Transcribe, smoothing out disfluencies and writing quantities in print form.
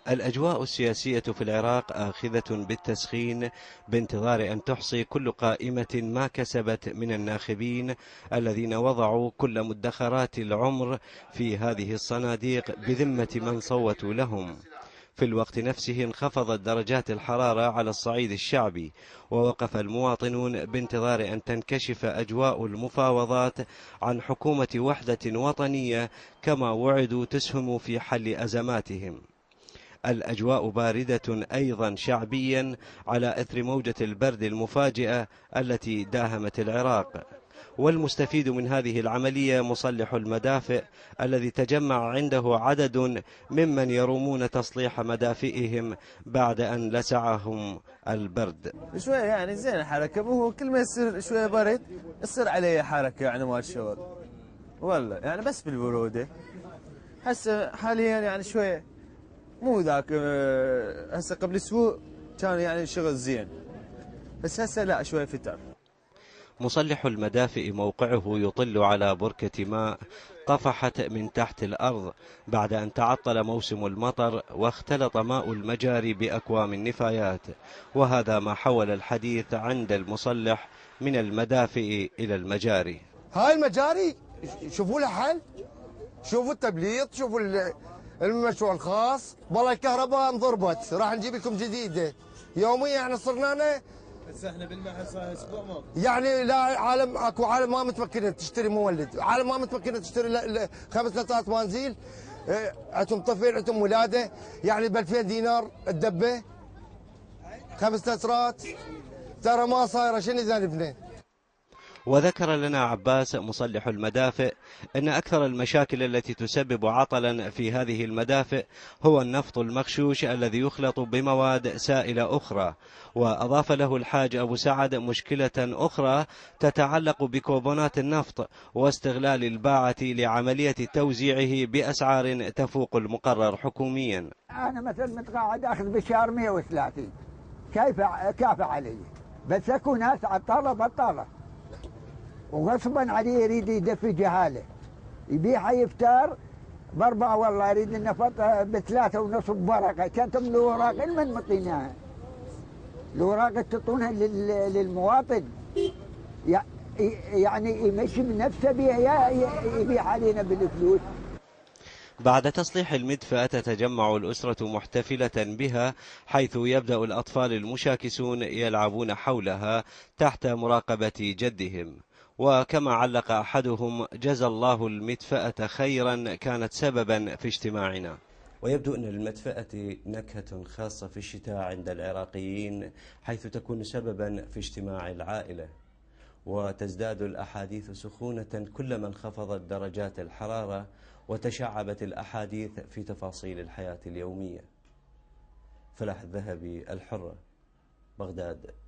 الأجواء السياسية في العراق آخذة بالتسخين بانتظار أن تحصي كل قائمة ما كسبت من الناخبين الذين وضعوا كل مدخرات العمر في هذه الصناديق بذمة من صوتوا لهم. في الوقت نفسه انخفضت درجات الحرارة على الصعيد الشعبي، ووقف المواطنون بانتظار أن تنكشف أجواء المفاوضات عن حكومة وحدة وطنية كما وعدوا تسهم في حل أزماتهم. الأجواء باردة أيضا شعبيا على إثر موجة البرد المفاجئة التي داهمت العراق. والمستفيد من هذه العملية مصلح المدافئ الذي تجمع عنده عدد ممن يرومون تصليح مدافئهم بعد أن لسعهم البرد. شوية يعني زين الحركة، هو كل ما يصير شوية برد يصير عليه حركة يعني مال شغل والله، يعني بس بالبرودة. هسه حاليا يعني شوية مو ذاك، هسه قبل اسبوع كان يعني شغل زين، بس هسه لا شوية فتر. مصلح المدافئ موقعه يطل على بركة ماء طفحت من تحت الأرض بعد أن تعطل موسم المطر واختلط ماء المجاري بأكوام النفايات، وهذا ما حول الحديث عند المصلح من المدافئ إلى المجاري. هاي المجاري شوفوا لها حل، شوفوا التبليط، شوفوا المشروع الخاص. والله الكهرباء انضربت، راح نجيب لكم جديده يوميا. احنا صرنا بس احنا بالمحل صار اسبوع ما يعني لا عالم، اكو عالم ما متمكنه تشتري مولد، عالم ما متمكنه تشتري 5 لترات بنزين. عندهم طفل، عندهم ولاده، يعني ب 2000 دينار الدبه 5 لترات، ترى ما صايره شنو ذنبنا. وذكر لنا عباس مصلح المدافئ أن أكثر المشاكل التي تسبب عطلا في هذه المدافئ هو النفط المغشوش الذي يخلط بمواد سائلة أخرى. وأضاف له الحاج أبو سعد مشكلة أخرى تتعلق بكوبونات النفط واستغلال الباعة لعملية توزيعه بأسعار تفوق المقرر حكوميا. أنا مثلا متقاعد أخذ بالشهر 130، كيف علي؟ بس أكو ناس عطالة بطالة وغصبا عليه يريد يدفي جهاله، يبيعها يفتر باربعه، والله يريد النفط بثلاثه ونص بورقه. كانتم الاوراق من مطيناها؟ الاوراق تعطونها للمواطن، يعني يمشي من نفسه بيها يا يبيع علينا بالفلوس. بعد تصليح المدفأة تتجمع الأسرة محتفلة بها، حيث يبدأ الأطفال المشاكسون يلعبون حولها تحت مراقبة جدهم. وكما علق أحدهم: جزى الله المدفأة خيرا، كانت سببا في اجتماعنا. ويبدو أن المدفأة نكهة خاصة في الشتاء عند العراقيين، حيث تكون سببا في اجتماع العائلة. وتزداد الأحاديث سخونة كلما انخفضت درجات الحرارة وتشعبت الأحاديث في تفاصيل الحياة اليومية. فلاح الذهبي، الحرة، بغداد.